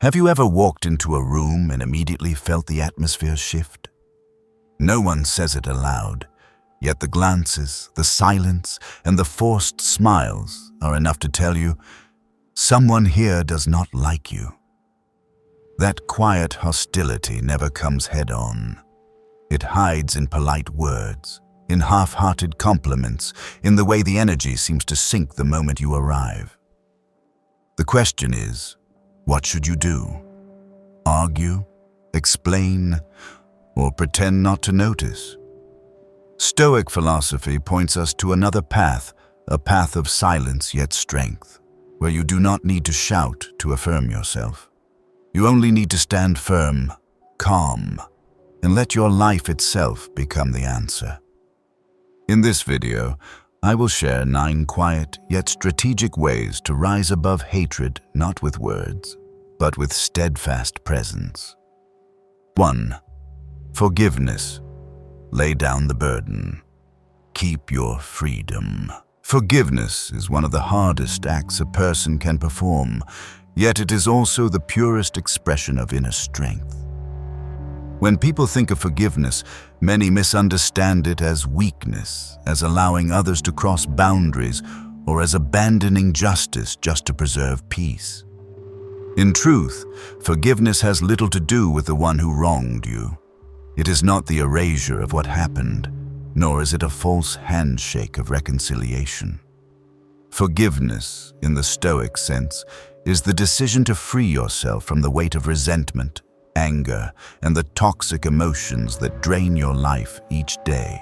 Have you ever walked into a room and immediately felt the atmosphere shift? No one says it aloud, yet the glances, the silence, and the forced smiles are enough to tell you, someone here does not like you. That quiet hostility never comes head-on. It hides in polite words, in half-hearted compliments, in the way the energy seems to sink the moment you arrive. The question is, what should you do? Argue, explain, or pretend not to notice? Stoic philosophy points us to another path, a path of silence yet strength, where you do not need to shout to affirm yourself. You only need to stand firm, calm, and let your life itself become the answer. In this video, I will share 9 quiet yet strategic ways to rise above hatred, not with words, but with steadfast presence. 1. Forgiveness. Lay down the burden. Keep your freedom. Forgiveness is one of the hardest acts a person can perform, yet it is also the purest expression of inner strength. When people think of forgiveness, many misunderstand it as weakness, as allowing others to cross boundaries, or as abandoning justice just to preserve peace. In truth, forgiveness has little to do with the one who wronged you. It is not the erasure of what happened, nor is it a false handshake of reconciliation. Forgiveness, in the Stoic sense, is the decision to free yourself from the weight of resentment, anger, and the toxic emotions that drain your life each day.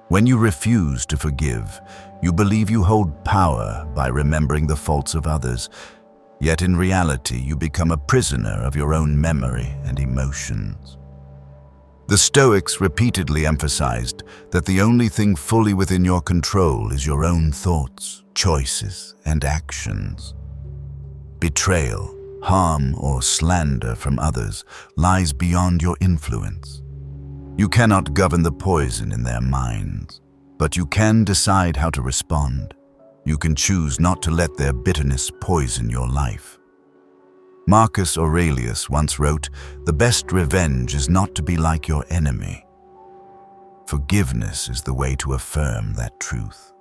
When you refuse to forgive, you believe you hold power by remembering the faults of others, yet in reality you become a prisoner of your own memory and emotions. The Stoics repeatedly emphasized that the only thing fully within your control is your own thoughts, choices, and actions. Betrayal, harm, or slander from others lies beyond your influence. You cannot govern the poison in their minds, but you can decide how to respond. You can choose not to let their bitterness poison your life. Marcus Aurelius once wrote, "The best revenge is not to be like your enemy." Forgiveness is the way to affirm that truth.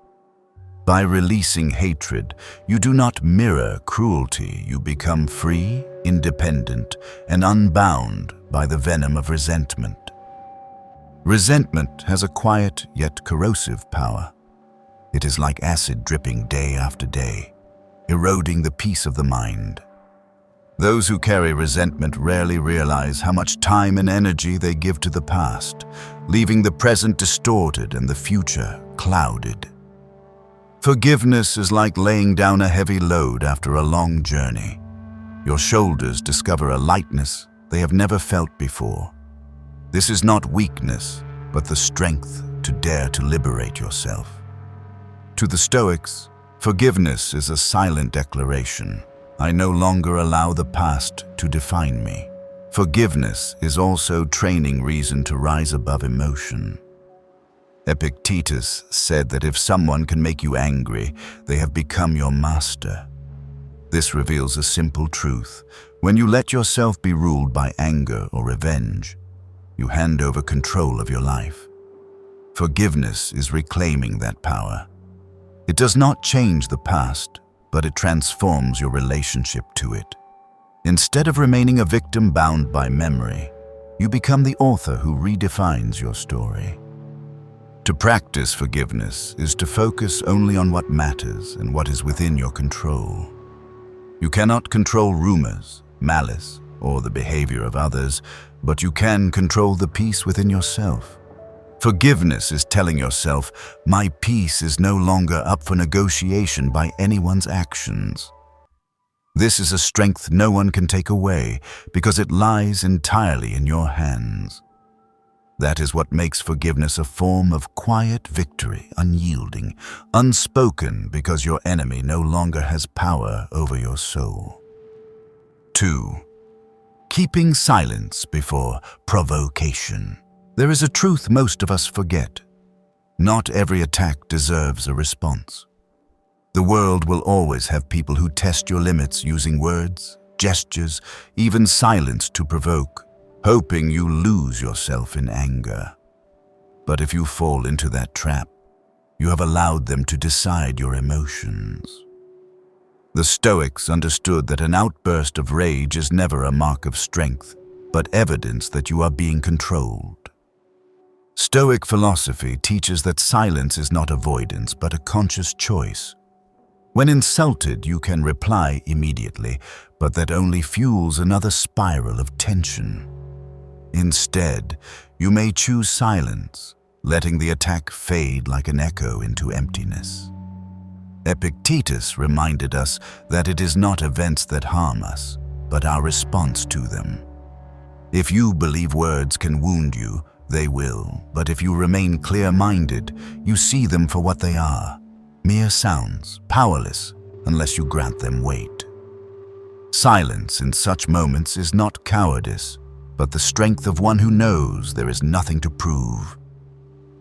By releasing hatred, you do not mirror cruelty. You become free, independent, and unbound by the venom of resentment. Resentment has a quiet yet corrosive power. It is like acid dripping day after day, eroding the peace of the mind. Those who carry resentment rarely realize how much time and energy they give to the past, leaving the present distorted and the future clouded. Forgiveness is like laying down a heavy load after a long journey. Your shoulders discover a lightness they have never felt before. This is not weakness, but the strength to dare to liberate yourself. To the Stoics, forgiveness is a silent declaration. I no longer allow the past to define me. Forgiveness is also training reason to rise above emotion. Epictetus said that if someone can make you angry, they have become your master. This reveals a simple truth. When you let yourself be ruled by anger or revenge, you hand over control of your life. Forgiveness is reclaiming that power. It does not change the past, but it transforms your relationship to it. Instead of remaining a victim bound by memory, you become the author who redefines your story. To practice forgiveness is to focus only on what matters and what is within your control. You cannot control rumors, malice, or the behavior of others, but you can control the peace within yourself. Forgiveness is telling yourself, my peace is no longer up for negotiation by anyone's actions. This is a strength no one can take away because it lies entirely in your hands. That is what makes forgiveness a form of quiet victory, unyielding, unspoken because your enemy no longer has power over your soul. 2. Keeping silence before provocation. There is a truth most of us forget. Not every attack deserves a response. The world will always have people who test your limits using words, gestures, even silence to provoke, hoping you lose yourself in anger. But if you fall into that trap, you have allowed them to decide your emotions. The Stoics understood that an outburst of rage is never a mark of strength, but evidence that you are being controlled. Stoic philosophy teaches that silence is not avoidance, but a conscious choice. When insulted, you can reply immediately, but that only fuels another spiral of tension. Instead, you may choose silence, letting the attack fade like an echo into emptiness. Epictetus reminded us that it is not events that harm us, but our response to them. If you believe words can wound you, they will, but if you remain clear-minded, you see them for what they are, mere sounds, powerless unless you grant them weight. Silence in such moments is not cowardice, but the strength of one who knows there is nothing to prove.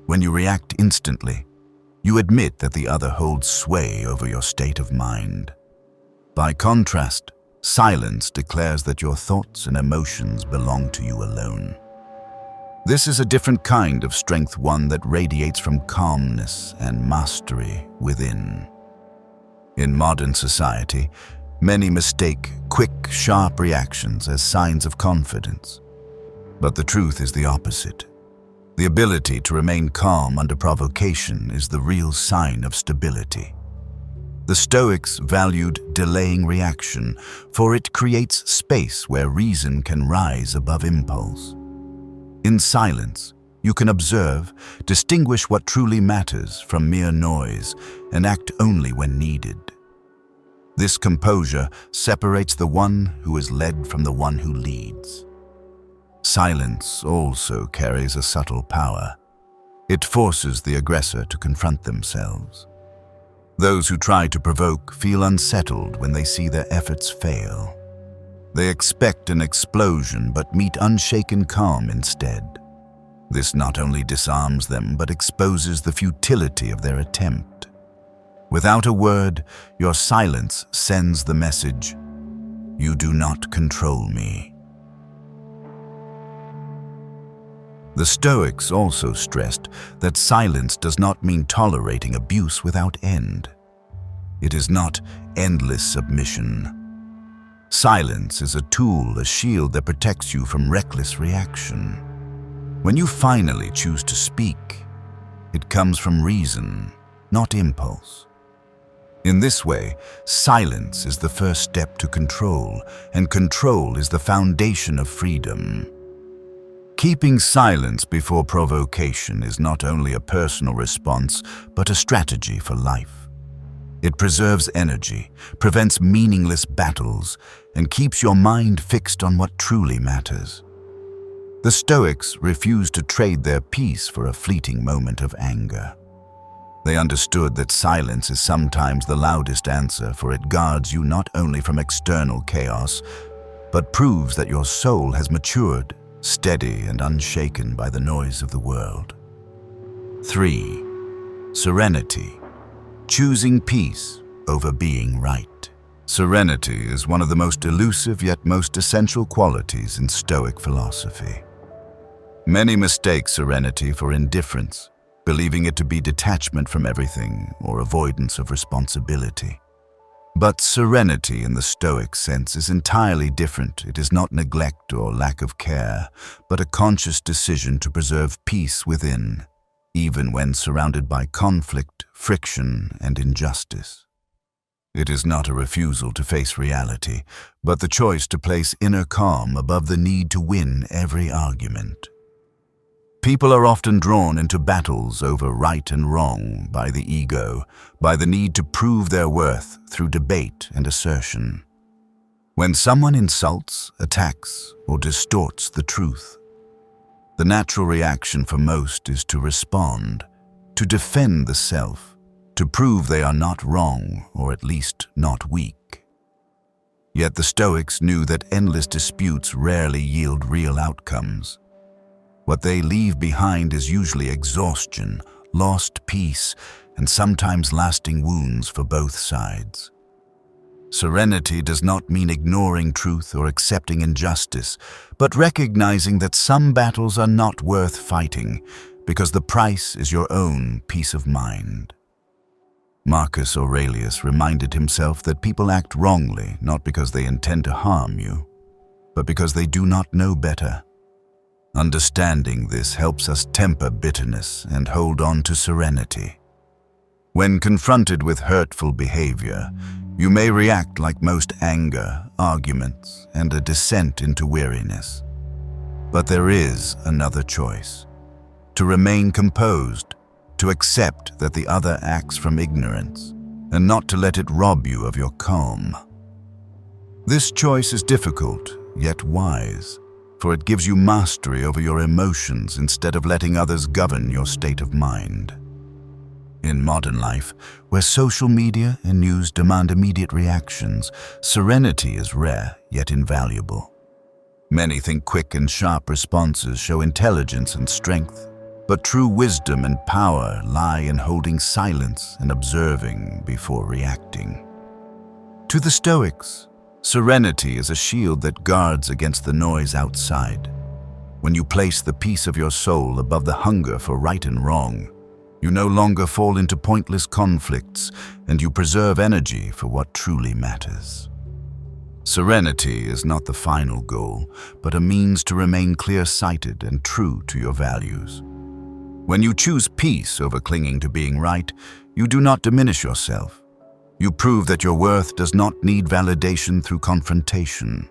When you react instantly, you admit that the other holds sway over your state of mind. By contrast, silence declares that your thoughts and emotions belong to you alone. This is a different kind of strength, one that radiates from calmness and mastery within. In modern society, many mistake quick, sharp reactions as signs of confidence. But the truth is the opposite. The ability to remain calm under provocation is the real sign of stability. The Stoics valued delaying reaction, for it creates space where reason can rise above impulse. In silence, you can observe, distinguish what truly matters from mere noise, and act only when needed. This composure separates the one who is led from the one who leads. Silence also carries a subtle power. It forces the aggressor to confront themselves. Those who try to provoke feel unsettled when they see their efforts fail. They expect an explosion but meet unshaken calm instead. This not only disarms them but exposes the futility of their attempt. Without a word, your silence sends the message, "You do not control me." The Stoics also stressed that silence does not mean tolerating abuse without end. It is not endless submission. Silence is a tool, a shield that protects you from reckless reaction. When you finally choose to speak, it comes from reason, not impulse. In this way, silence is the first step to control, and control is the foundation of freedom. Keeping silence before provocation is not only a personal response, but a strategy for life. It preserves energy, prevents meaningless battles, and keeps your mind fixed on what truly matters. The Stoics refused to trade their peace for a fleeting moment of anger. They understood that silence is sometimes the loudest answer, for it guards you not only from external chaos, but proves that your soul has matured, steady and unshaken by the noise of the world. 3. Serenity. Choosing peace over being right. Serenity is one of the most elusive yet most essential qualities in Stoic philosophy. Many mistake serenity for indifference, believing it to be detachment from everything or avoidance of responsibility. But serenity in the Stoic sense is entirely different. It is not neglect or lack of care, but a conscious decision to preserve peace within, even when surrounded by conflict, friction, and injustice. It is not a refusal to face reality, but the choice to place inner calm above the need to win every argument. People are often drawn into battles over right and wrong by the ego, by the need to prove their worth through debate and assertion. When someone insults, attacks, or distorts the truth, the natural reaction for most is to respond, to defend the self, to prove they are not wrong, or at least not weak. Yet the Stoics knew that endless disputes rarely yield real outcomes. What they leave behind is usually exhaustion, lost peace, and sometimes lasting wounds for both sides. Serenity does not mean ignoring truth or accepting injustice, but recognizing that some battles are not worth fighting because the price is your own peace of mind. Marcus Aurelius reminded himself that people act wrongly not because they intend to harm you, but because they do not know better. Understanding this helps us temper bitterness and hold on to serenity. When confronted with hurtful behavior, you may react like most anger, arguments, and a descent into weariness. But there is another choice: to remain composed, to accept that the other acts from ignorance, and not to let it rob you of your calm. This choice is difficult, yet wise, for it gives you mastery over your emotions instead of letting others govern your state of mind. In modern life, where social media and news demand immediate reactions, serenity is rare yet invaluable. Many think quick and sharp responses show intelligence and strength, but true wisdom and power lie in holding silence and observing before reacting. To the Stoics, serenity is a shield that guards against the noise outside. When you place the peace of your soul above the hunger for right and wrong, you no longer fall into pointless conflicts, and you preserve energy for what truly matters. Serenity is not the final goal, but a means to remain clear-sighted and true to your values. When you choose peace over clinging to being right, you do not diminish yourself. You prove that your worth does not need validation through confrontation.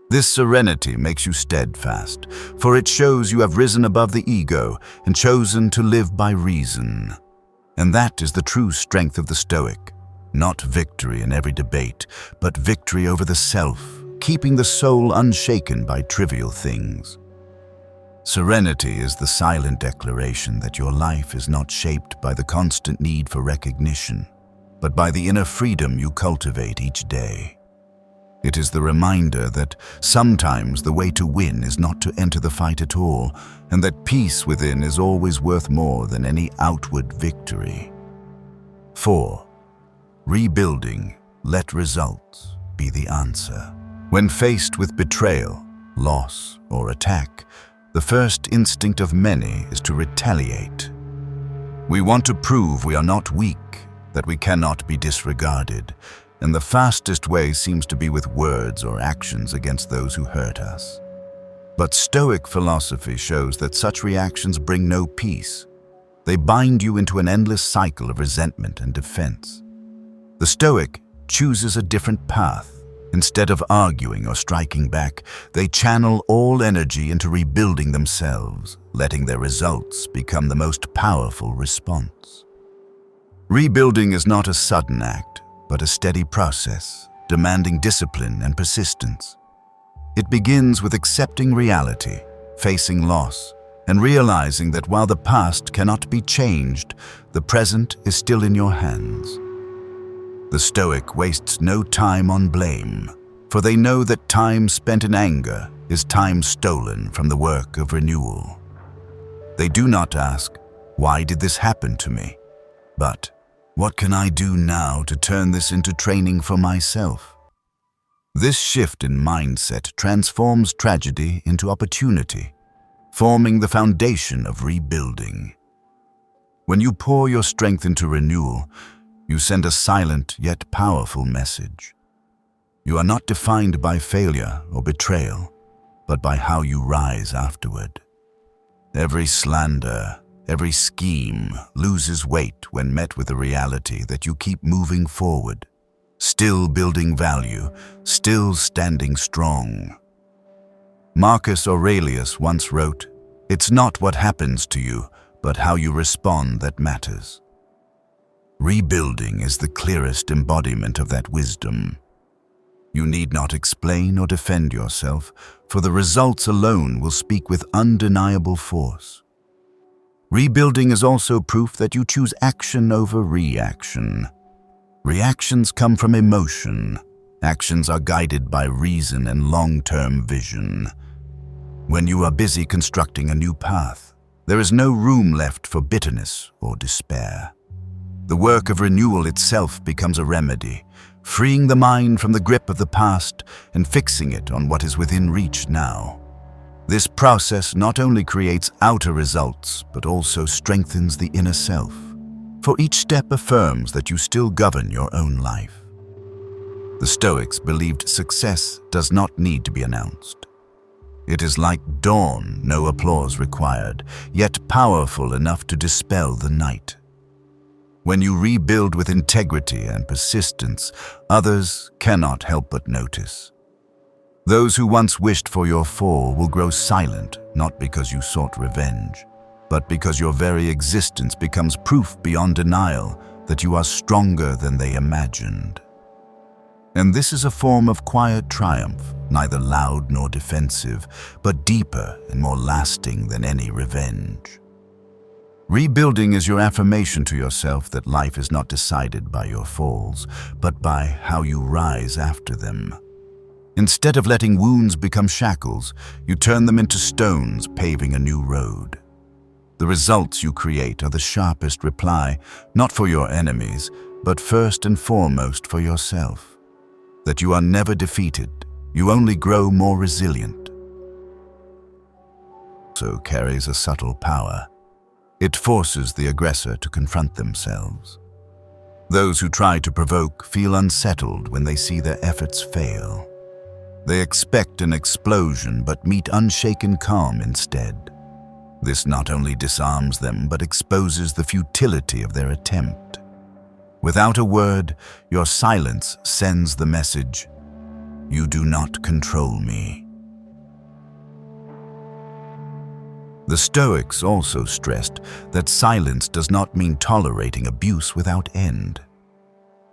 This serenity makes you steadfast, for it shows you have risen above the ego and chosen to live by reason. And that is the true strength of the Stoic. Not victory in every debate, but victory over the self, keeping the soul unshaken by trivial things. Serenity is the silent declaration that your life is not shaped by the constant need for recognition, but by the inner freedom you cultivate each day. It is the reminder that sometimes the way to win is not to enter the fight at all, and that peace within is always worth more than any outward victory. 4. Rebuilding, let results be the answer. When faced with betrayal, loss, or attack, the first instinct of many is to retaliate. We want to prove we are not weak, that we cannot be disregarded, and the fastest way seems to be with words or actions against those who hurt us. But Stoic philosophy shows that such reactions bring no peace. They bind you into an endless cycle of resentment and defense. The Stoic chooses a different path. Instead of arguing or striking back, they channel all energy into rebuilding themselves, letting their results become the most powerful response. Rebuilding is not a sudden act, but a steady process, demanding discipline and persistence. It begins with accepting reality, facing loss, and realizing that while the past cannot be changed, the present is still in your hands. The Stoic wastes no time on blame, for they know that time spent in anger is time stolen from the work of renewal. They do not ask, "Why did this happen to me?" but, "What can I do now to turn this into training for myself?" This shift in mindset transforms tragedy into opportunity, forming the foundation of rebuilding. When you pour your strength into renewal, you send a silent yet powerful message. You are not defined by failure or betrayal, but by how you rise afterward. Every slander, every scheme loses weight when met with the reality that you keep moving forward, still building value, still standing strong. Marcus Aurelius once wrote, "It's not what happens to you, but how you respond that matters." Rebuilding is the clearest embodiment of that wisdom. You need not explain or defend yourself, for the results alone will speak with undeniable force. Rebuilding is also proof that you choose action over reaction. Reactions come from emotion. Actions are guided by reason and long-term vision. When you are busy constructing a new path, there is no room left for bitterness or despair. The work of renewal itself becomes a remedy, freeing the mind from the grip of the past and fixing it on what is within reach now. This process not only creates outer results, but also strengthens the inner self, for each step affirms that you still govern your own life. The Stoics believed success does not need to be announced. It is like dawn, no applause required, yet powerful enough to dispel the night. When you rebuild with integrity and persistence, others cannot help but notice. Those who once wished for your fall will grow silent, not because you sought revenge, but because your very existence becomes proof beyond denial that you are stronger than they imagined. And this is a form of quiet triumph, neither loud nor defensive, but deeper and more lasting than any revenge. Rebuilding is your affirmation to yourself that life is not decided by your falls, but by how you rise after them. Instead of letting wounds become shackles, you turn them into stones, paving a new road. The results you create are the sharpest reply, not for your enemies, but first and foremost for yourself. That you are never defeated, you only grow more resilient. So carries a subtle power. It forces the aggressor to confront themselves. Those who try to provoke feel unsettled when they see their efforts fail. They expect an explosion but meet unshaken calm instead. This not only disarms them but exposes the futility of their attempt. Without a word, your silence sends the message, "You do not control me." The Stoics also stressed that silence does not mean tolerating abuse without end.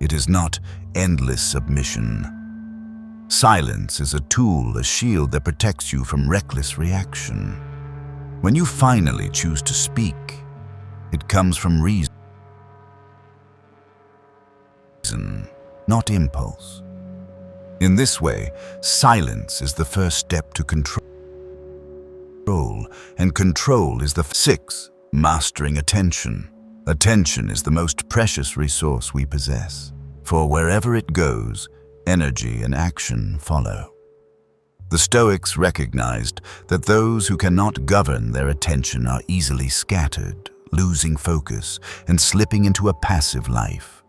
It is not endless submission. Silence is a tool, a shield that protects you from reckless reaction. When you finally choose to speak, it comes from reason, not impulse. In this way, silence is the first step to control, and control is the 6. Mastering attention. Attention is the most precious resource we possess, for wherever it goes, energy and action follow. The Stoics recognized that those who cannot govern their attention are easily scattered, losing focus, and slipping into a passive life.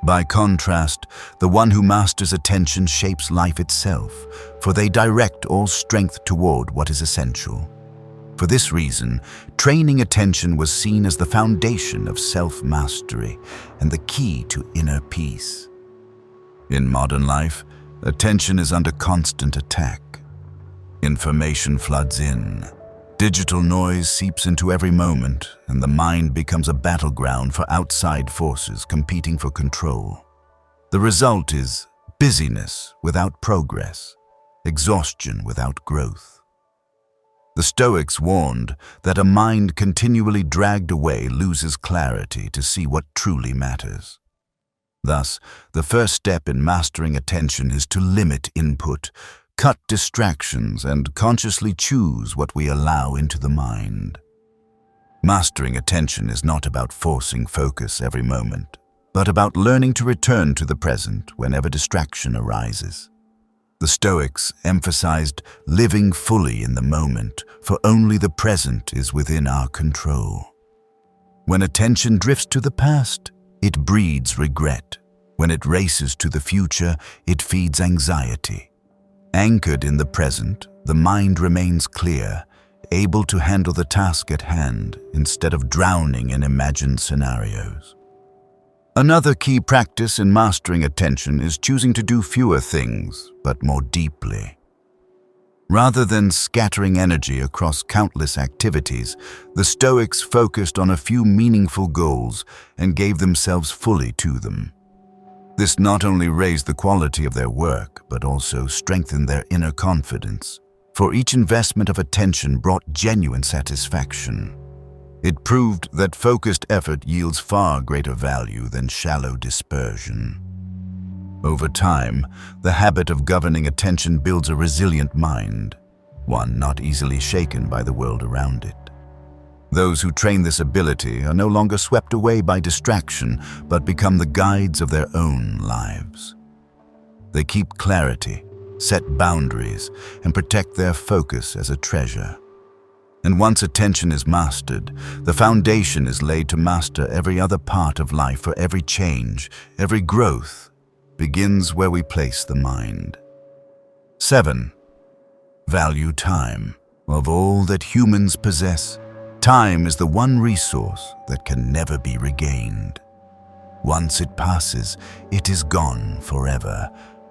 By contrast, the one who masters attention shapes life itself, for they direct all strength toward what is essential. For this reason, training attention was seen as the foundation of self-mastery and the key to inner peace. In modern life, attention is under constant attack. Information floods in. Digital noise seeps into every moment, and the mind becomes a battleground for outside forces competing for control. The result is busyness without progress, exhaustion without growth. The Stoics warned that a mind continually dragged away loses clarity to see what truly matters. Thus, the first step in mastering attention is to limit input, cut distractions, and consciously choose what we allow into the mind. Mastering attention is not about forcing focus every moment, but about learning to return to the present whenever distraction arises. The Stoics emphasized living fully in the moment, for only the present is within our control. When attention drifts to the past, it breeds regret. When it races to the future, it feeds anxiety. Anchored in the present, the mind remains clear, able to handle the task at hand instead of drowning in imagined scenarios. Another key practice in mastering attention is choosing to do fewer things, but more deeply. Rather than scattering energy across countless activities, the Stoics focused on a few meaningful goals and gave themselves fully to them. This not only raised the quality of their work, but also strengthened their inner confidence, for each investment of attention brought genuine satisfaction. It proved that focused effort yields far greater value than shallow dispersion. Over time, the habit of governing attention builds a resilient mind, one not easily shaken by the world around it. Those who train this ability are no longer swept away by distraction, but become the guides of their own lives. They keep clarity, set boundaries, and protect their focus as a treasure. And once attention is mastered, the foundation is laid to master every other part of life, for every change, every growth begins where we place the mind. 7. Value time. Of all that humans possess, time is the one resource that can never be regained. Once it passes, it is gone forever,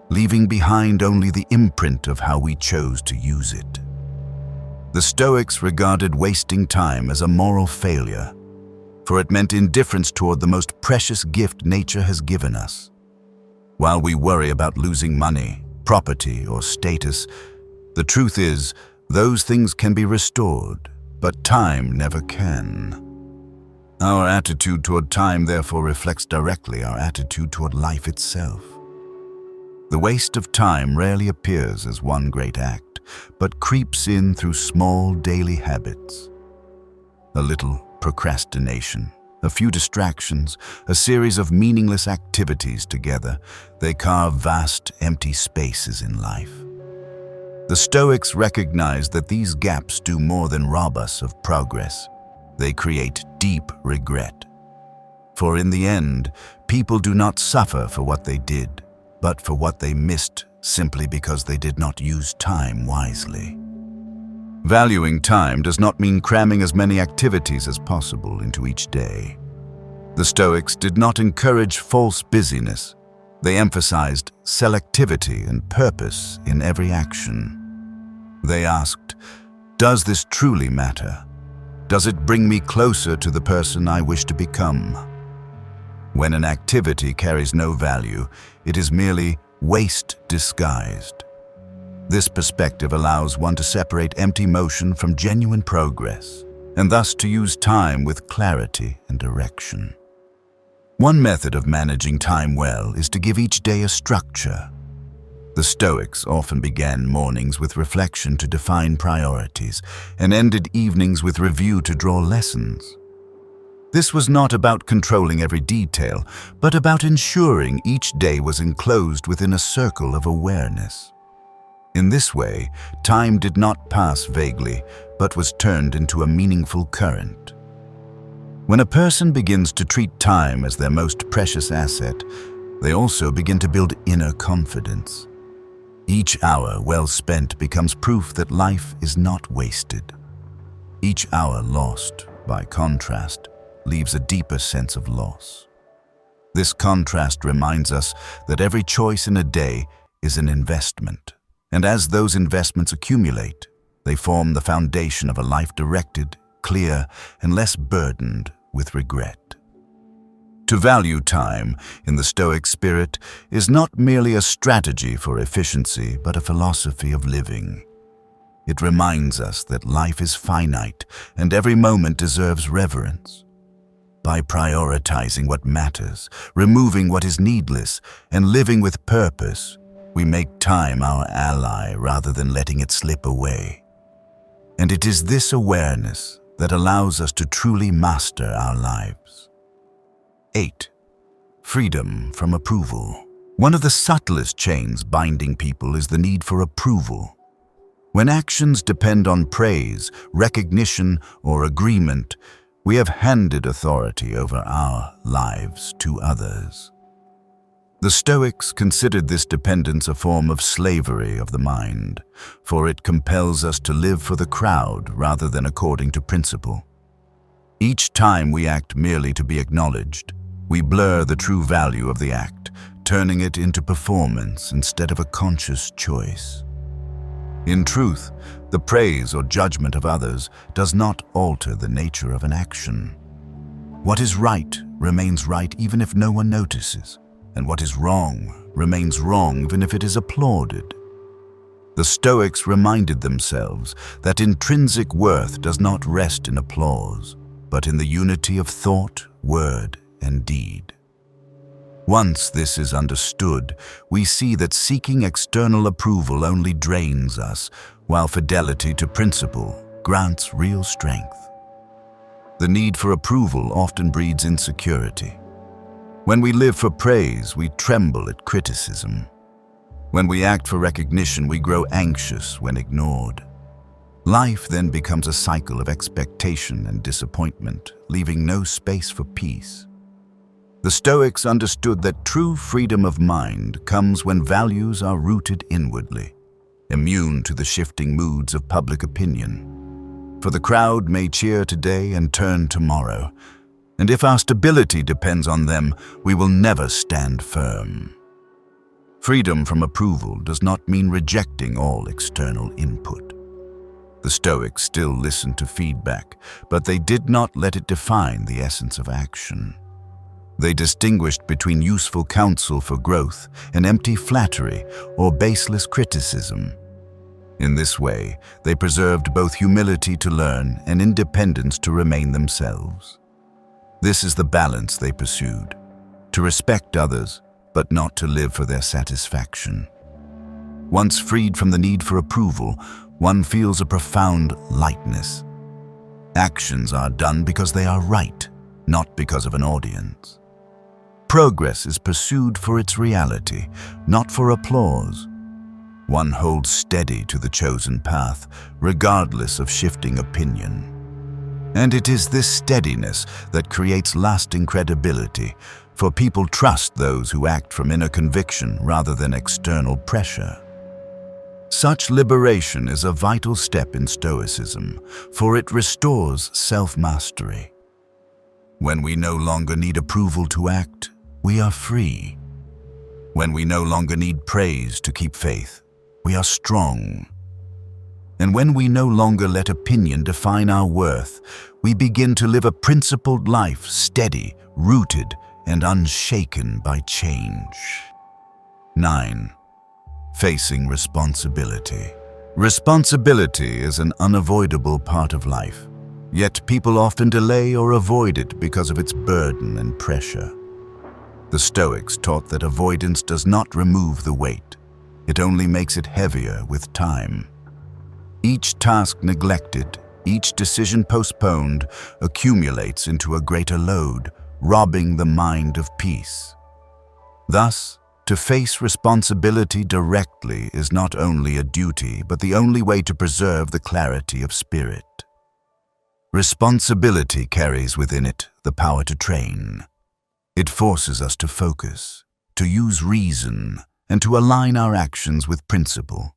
leaving behind only the imprint of how we chose to use it. The Stoics regarded wasting time as a moral failure, for it meant indifference toward the most precious gift nature has given us. While we worry about losing money, property, or status, the truth is, those things can be restored, but time never can. Our attitude toward time therefore reflects directly our attitude toward life itself. The waste of time rarely appears as one great act, but creeps in through small daily habits. A little procrastination, a few distractions, a series of meaningless activities together, they carve vast, empty spaces in life. The Stoics recognize that these gaps do more than rob us of progress. They create deep regret. For in the end, people do not suffer for what they did, but for what they missed simply because they did not use time wisely. Valuing time does not mean cramming as many activities as possible into each day. The Stoics did not encourage false busyness. They emphasized selectivity and purpose in every action. They asked, "Does this truly matter? Does it bring me closer to the person I wish to become?" When an activity carries no value, it is merely waste disguised. This perspective allows one to separate empty motion from genuine progress, and thus to use time with clarity and direction. One method of managing time well is to give each day a structure. The Stoics often began mornings with reflection to define priorities, and ended evenings with review to draw lessons. This was not about controlling every detail, but about ensuring each day was enclosed within a circle of awareness. In this way, time did not pass vaguely, but was turned into a meaningful current. When a person begins to treat time as their most precious asset, they also begin to build inner confidence. Each hour well spent becomes proof that life is not wasted. Each hour lost, by contrast, leaves a deeper sense of loss. This contrast reminds us that every choice in a day is an investment, and as those investments accumulate, they form the foundation of a life directed, clear, and less burdened with regret. To value time, in the Stoic spirit, is not merely a strategy for efficiency, but a philosophy of living. It reminds us that life is finite, and every moment deserves reverence. By prioritizing what matters, removing what is needless, and living with purpose, we make time our ally rather than letting it slip away. And it is this awareness that allows us to truly master our lives. 8. Freedom from approval. One of the subtlest chains binding people is the need for approval. When actions depend on praise, recognition, or agreement, we have handed authority over our lives to others. The Stoics considered this dependence a form of slavery of the mind, for it compels us to live for the crowd rather than according to principle. Each time we act merely to be acknowledged, we blur the true value of the act, turning it into performance instead of a conscious choice. In truth, the praise or judgment of others does not alter the nature of an action. What is right remains right even if no one notices, and what is wrong remains wrong even if it is applauded. The Stoics reminded themselves that intrinsic worth does not rest in applause, but in the unity of thought, word, and deed. Once this is understood, we see that seeking external approval only drains us, while fidelity to principle grants real strength. The need for approval often breeds insecurity. When we live for praise, we tremble at criticism. When we act for recognition, we grow anxious when ignored. Life then becomes a cycle of expectation and disappointment, leaving no space for peace. The Stoics understood that true freedom of mind comes when values are rooted inwardly, immune to the shifting moods of public opinion. For the crowd may cheer today and turn tomorrow, and if our stability depends on them, we will never stand firm. Freedom from approval does not mean rejecting all external input. The Stoics still listened to feedback, but they did not let it define the essence of action. They distinguished between useful counsel for growth and empty flattery or baseless criticism. In this way, they preserved both humility to learn and independence to remain themselves. This is the balance they pursued: to respect others, but not to live for their satisfaction. Once freed from the need for approval, one feels a profound lightness. Actions are done because they are right, not because of an audience. Progress is pursued for its reality, not for applause. One holds steady to the chosen path, regardless of shifting opinion. And it is this steadiness that creates lasting credibility, for people trust those who act from inner conviction rather than external pressure. Such liberation is a vital step in Stoicism, for it restores self-mastery. When we no longer need approval to act, we are free. When we no longer need praise to keep faith, we are strong. And when we no longer let opinion define our worth, we begin to live a principled life, steady, rooted, and unshaken by change. 9. Facing responsibility. Responsibility is an unavoidable part of life, yet people often delay or avoid it because of its burden and pressure. The Stoics taught that avoidance does not remove the weight. It only makes it heavier with time. Each task neglected, each decision postponed, accumulates into a greater load, robbing the mind of peace. Thus, to face responsibility directly is not only a duty, but the only way to preserve the clarity of spirit. Responsibility carries within it the power to train. It forces us to focus, to use reason, and to align our actions with principle.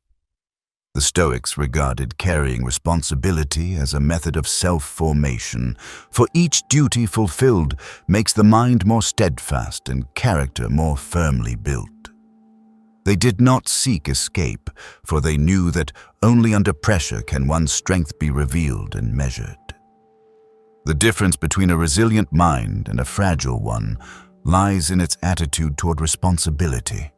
The Stoics regarded carrying responsibility as a method of self-formation, for each duty fulfilled makes the mind more steadfast and character more firmly built. They did not seek escape, for they knew that only under pressure can one's strength be revealed and measured. The difference between a resilient mind and a fragile one lies in its attitude toward responsibility.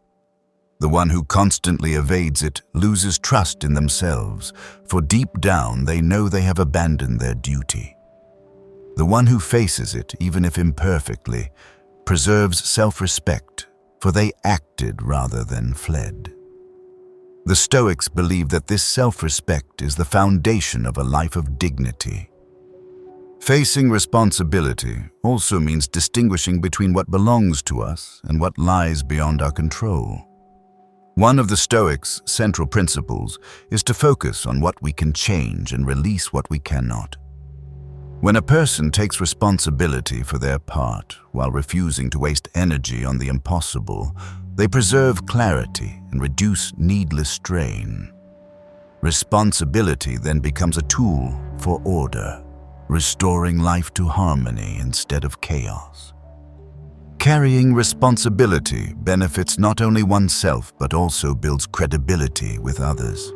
The one who constantly evades it loses trust in themselves, for deep down they know they have abandoned their duty. The one who faces it, even if imperfectly, preserves self-respect, for they acted rather than fled. The Stoics believed that this self-respect is the foundation of a life of dignity. Facing responsibility also means distinguishing between what belongs to us and what lies beyond our control. One of the Stoics' central principles is to focus on what we can change and release what we cannot. When a person takes responsibility for their part while refusing to waste energy on the impossible, they preserve clarity and reduce needless strain. Responsibility then becomes a tool for order, restoring life to harmony instead of chaos. Carrying responsibility benefits not only oneself but also builds credibility with others.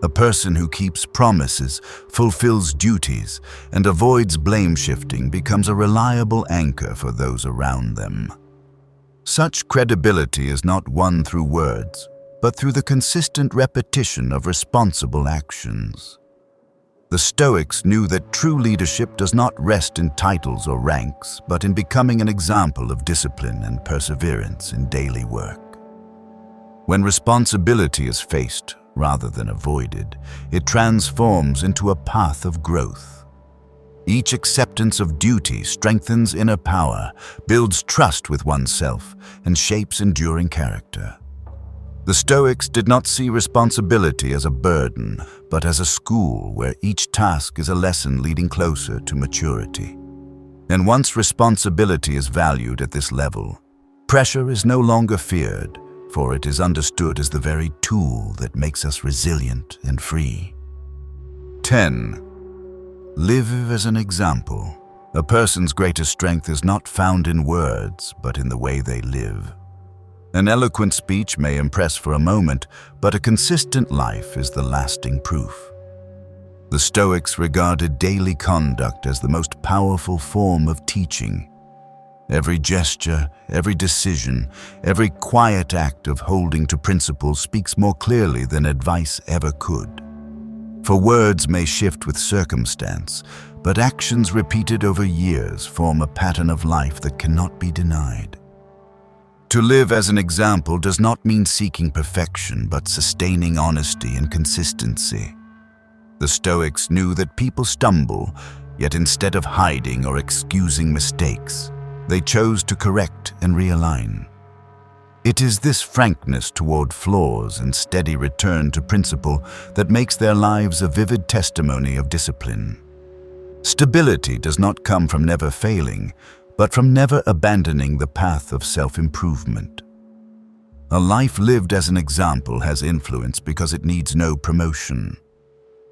A person who keeps promises, fulfills duties, and avoids blame shifting becomes a reliable anchor for those around them. Such credibility is not won through words, but through the consistent repetition of responsible actions. The Stoics knew that true leadership does not rest in titles or ranks, but in becoming an example of discipline and perseverance in daily work. When responsibility is faced rather than avoided, it transforms into a path of growth. Each acceptance of duty strengthens inner power, builds trust with oneself, and shapes enduring character. The Stoics did not see responsibility as a burden, but as a school where each task is a lesson leading closer to maturity. And once responsibility is valued at this level, pressure is no longer feared, for it is understood as the very tool that makes us resilient and free. 10. Live as an example. A person's greatest strength is not found in words, but in the way they live. An eloquent speech may impress for a moment, but a consistent life is the lasting proof. The Stoics regarded daily conduct as the most powerful form of teaching. Every gesture, every decision, every quiet act of holding to principles speaks more clearly than advice ever could. For words may shift with circumstance, but actions repeated over years form a pattern of life that cannot be denied. To live as an example does not mean seeking perfection, but sustaining honesty and consistency. The Stoics knew that people stumble, yet instead of hiding or excusing mistakes, they chose to correct and realign. It is this frankness toward flaws and steady return to principle that makes their lives a vivid testimony of discipline. Stability does not come from never failing, but from never abandoning the path of self-improvement. A life lived as an example has influence because it needs no promotion.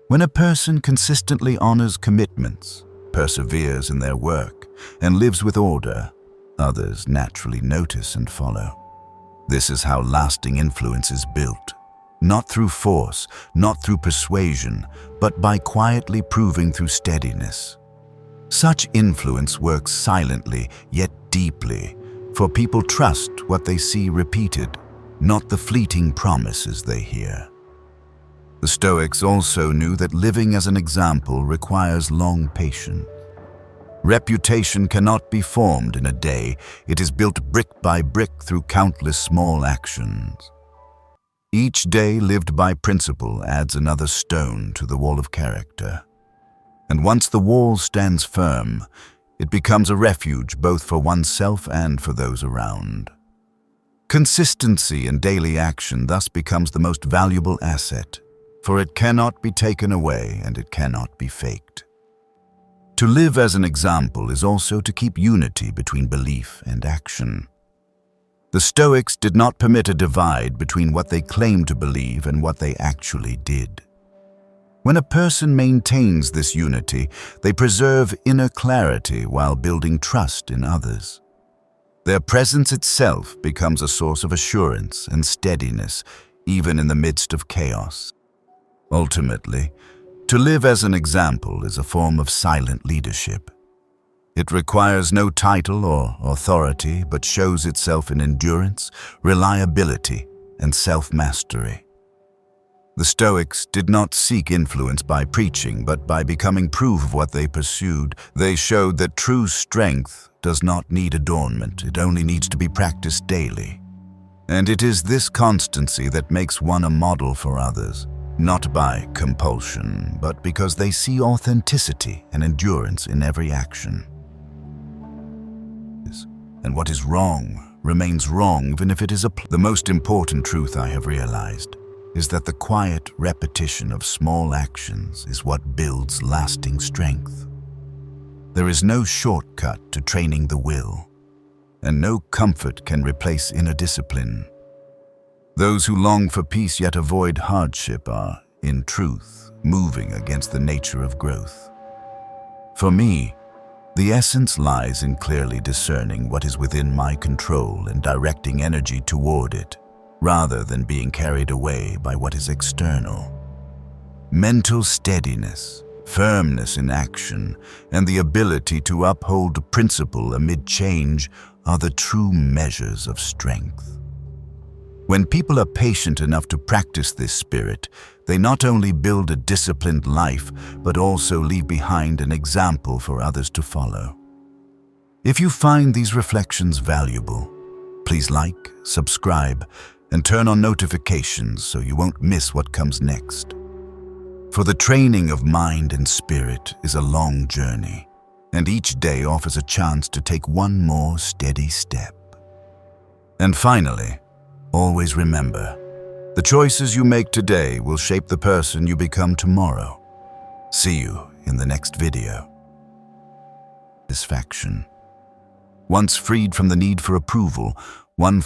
When a person consistently honors commitments, perseveres in their work, and lives with order, others naturally notice and follow. This is how lasting influence is built, not through force, not through persuasion, but by quietly proving through steadiness. Such influence works silently, yet deeply, for people trust what they see repeated, not the fleeting promises they hear. The Stoics also knew that living as an example requires long patience. Reputation cannot be formed in a day. It is built brick by brick through countless small actions. Each day lived by principle adds another stone to the wall of character. And once the wall stands firm, it becomes a refuge both for oneself and for those around. Consistency in daily action thus becomes the most valuable asset, for it cannot be taken away and it cannot be faked. To live as an example is also to keep unity between belief and action. The Stoics did not permit a divide between what they claimed to believe and what they actually did. When a person maintains this unity, they preserve inner clarity while building trust in others. Their presence itself becomes a source of assurance and steadiness, even in the midst of chaos. Ultimately, to live as an example is a form of silent leadership. It requires no title or authority, but shows itself in endurance, reliability, and self-mastery. The Stoics did not seek influence by preaching, but by becoming proof of what they pursued. They showed that true strength does not need adornment, it only needs to be practiced daily. And it is this constancy that makes one a model for others, not by compulsion, but because they see authenticity and endurance in every action. And what is wrong remains wrong even if it is the most important truth I have realized is that the quiet repetition of small actions is what builds lasting strength. There is no shortcut to training the will, and no comfort can replace inner discipline. Those who long for peace yet avoid hardship are, in truth, moving against the nature of growth. For me, the essence lies in clearly discerning what is within my control and directing energy toward it, rather than being carried away by what is external. Mental steadiness, firmness in action, and the ability to uphold principle amid change are the true measures of strength. When people are patient enough to practice this spirit, they not only build a disciplined life, but also leave behind an example for others to follow. If you find these reflections valuable, please like, subscribe, and turn on notifications so you won't miss what comes next. For the training of mind and spirit is a long journey, and each day offers a chance to take one more steady step. And finally, always remember, the choices you make today will shape the person you become tomorrow. See you in the next video. Satisfaction. Once freed from the need for approval, one